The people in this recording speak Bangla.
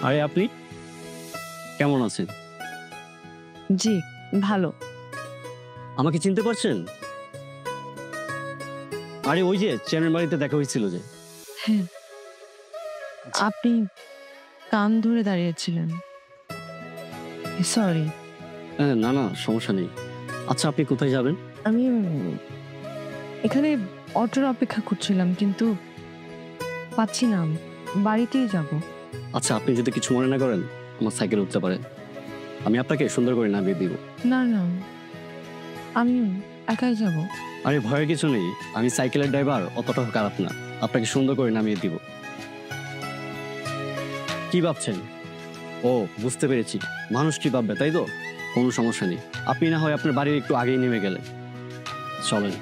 আরে আপনি কেমন আছেন? জি ভালো। আমাকে চিনতে পারছেন? আরে ওই যে চেনের বাড়িতে দেখা হয়েছিল যে। হ্যাঁ, আপনি কান ধরে দাঁড়িয়েছিলেন। সরি। না না সমস্যা নেই। আচ্ছা আপনি কোথায় যাবেন? আমি এখানে অটোর অপেক্ষা করছিলাম কিন্তু পাচ্ছি না। বাড়িতেই যাব। আচ্ছা আপনি যদি কিছু মনে না করেন আমার সাইকেল উঠতে পারেন। আমি আপনাকে সুন্দর করে নামিয়ে দিব। না না, আমি একাই যাব। আরে ভয়ের কিছু নেই, আমি সাইকেলের ড্রাইভার, অতটাও খারাপ না। আপনাকে সুন্দর করে নামিয়ে দিব। কি ভাবছেন? ও বুঝতে পেরেছি, মানুষ কি ভাববে তাই তো। কোনো সমস্যা নেই, আপনি না হয় আপনার বাড়ির একটু আগেই নেমে গেলেন। চলেন।